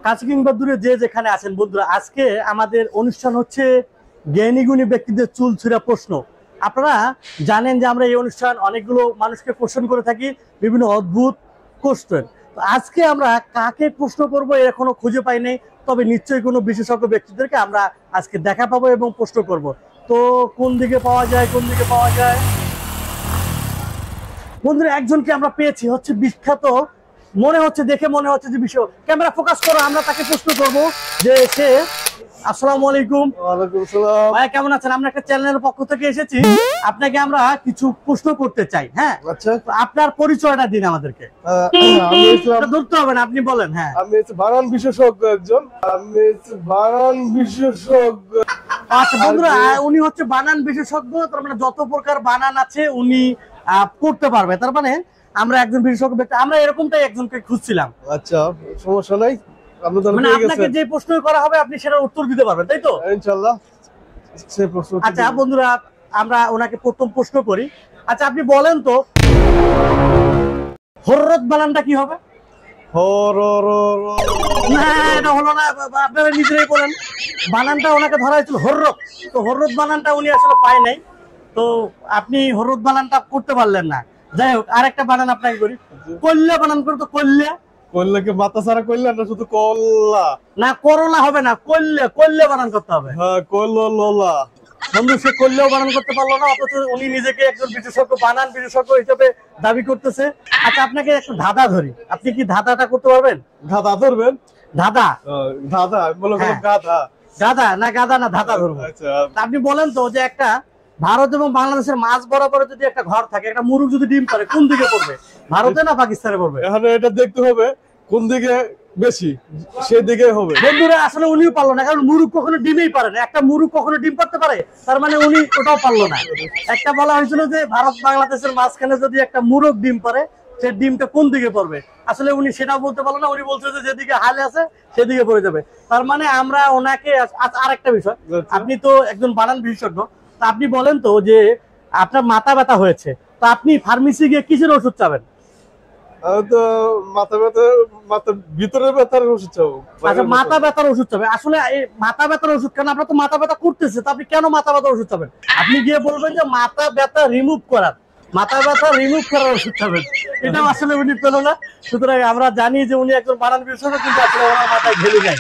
কাছে কিংবা দূরে যে যেখানে আছেন বন্ধুরা, আজকে আমাদের অনুষ্ঠান হচ্ছে জ্ঞানী গুণী ব্যক্তিদের চুল ছিঁড়া প্রশ্ন। আপনারা জানেন যে আমরা এই অনুষ্ঠান অনেকগুলো মানুষকে কোশ্চেন করে থাকি বিভিন্ন অদ্ভুত কোশ্চেন। তো আজকে আমরা কাকে প্রশ্ন করবো এর এখনো খুঁজে পাই নাই, তবে নিশ্চয়ই কোনো বিশেষজ্ঞ ব্যক্তিদেরকে আমরা আজকে দেখা পাবো এবং প্রশ্ন করব। তো কোন দিকে পাওয়া যায় বন্ধুরা, একজনকে আমরা পেয়েছি, হচ্ছে বিখ্যাত, মনে হচ্ছে দেখে মনে হচ্ছে যে বিষয়। ক্যামেরা ফোকাস করো, আমরা তাকে প্রশ্ন করব যে সে। আসসালামু আলাইকুম। ওয়ালাইকুম আসসালাম। ভাই কেমন আছেন? আমরা একটা চ্যানেলের পক্ষ থেকে এসেছি, আপনাকে আমরা কিছু প্রশ্ন করতে চাই। হ্যাঁ আচ্ছা, আপনার পরিচয়টা দিন আমাদেরকে। আমি ইসলাম, ধরতে হবে না, আপনি বলেন। হ্যাঁ, আমি বানান বিশেষজ্ঞ একজন। আমি বানান বিশেষজ্ঞ। আচ্ছা বন্ধুরা, উনি হচ্ছে বানান বিশেষজ্ঞ, তার মানে যত প্রকার বানান আছে উনি করতে পারবে। তার মানে আমরা একজন বিশেষজ্ঞ ব্যক্তি, আমরা এরকমটাই একজনকে খুঁজছিলাম। আচ্ছা, সমস্যা নাই। মানে আপনাকে যে প্রশ্ন করা হবে আপনি সেটার উত্তর দিতে পারবেন, তাই তো? ইনশাআল্লাহ সেই প্রশ্ন। আচ্ছা বন্ধুরা, আমরা ওনাকে প্রথম প্রশ্ন করি। আচ্ছা আপনি বলেন তো, হররত বানানটা কি হবে? না, এটা হলো না, আপনারা নিজেরাই বলেন। বানানটা ওনাকে ধরা হয়েছিল হররত, তো হররত বানানটা উনি আসলে পায় নাই, তো আপনি হররত বানানটা করতে পারলেন না। যাই হোক, আরেকটা বানান আপনাকে করি। কল্যা বানান করে তো, কল্যা। কল্যাকে মাথা ছাড়া কল্যাণ না, শুধু কল্লা না, করলা হবে না, কল্যা, কল্যা বানান করতে হবে। হ্যাঁ, কল্লা। বন্ধু, সে কল্যাও বানান করতে পারলো না, অথচ উনি নিজেকে একজন বিশেষজ্ঞ, বানান বিশেষজ্ঞ হিসেবে দাবি করতেছে। আচ্ছা আপনাকে একটু ধাঁধা ধরি, আপনি কি ধাঁধাটা করতে পারবেন? গাধা ধরবেন? ধাঁধা বলো গাধা। গাধা না, গাধা না, ধাঁধা ধরবো। আচ্ছা, আপনি বলেন তো, যে একটা ভারত এবং বাংলাদেশের মাঝ বরাবর যদি একটা ঘর থাকে, একটা মুরগ যদি ডিম পারে, কোন দিকে পড়বে? ভারতে না পাকিস্তানে পড়বে? এখন এটা দেখতে হবে কোন দিকে বেশি, সেদিকে হবে। বন্ধুরা, আসলে উনিও পারলো না, কারণ মুরগ কখনো ডিমেই পারে না। একটা মুরগ কখনো ডিম পারতে পারে, তার মানে উনি ওটাও পারলো না। একটা বলা হয়েছিল যে ভারত বাংলাদেশের মাঝখানে যদি একটা মুরগ ডিম পারে, সে ডিমটা কোন দিকে পড়বে। আসলে উনি সেটাও বলতে পারলো না, উনি বলছে যে যেদিকে হালে আছে সেদিকে পড়ে যাবে। তার মানে আমরা ওনাকে। আরেকটা বিষয়, আপনি তো একজন বানান বিশেষজ্ঞ, তা আপনি বলেন তো, যে আপনার মাথা ব্যথা হয়েছে, তো আপনি ফার্মেসি গিয়ে কিসের ওষুধ চাবেন? তো মাথা ভিতরের ব্যথার ওষুধ চাবো। আচ্ছা, মাথা ব্যথার ওষুধ চাবে। আসলে এই মাথা ব্যথার ওষুধ কেন? আপনার তো মাথা ব্যথা করতেছে, তো আপনি কেন মাথা ব্যথার ওষুধ চাবেন? আপনি গিয়ে বলবেন যে মাথা ব্যথা রিমুভ করার ওষুধ খাবেন। এটাও আসলে উনি পেল না। সুতরাং আমরা জানি যে উনি একজন বানান বিশেষজ্ঞ, কিন্তু আসলে ওনার মাথায় ঘেলে যায়।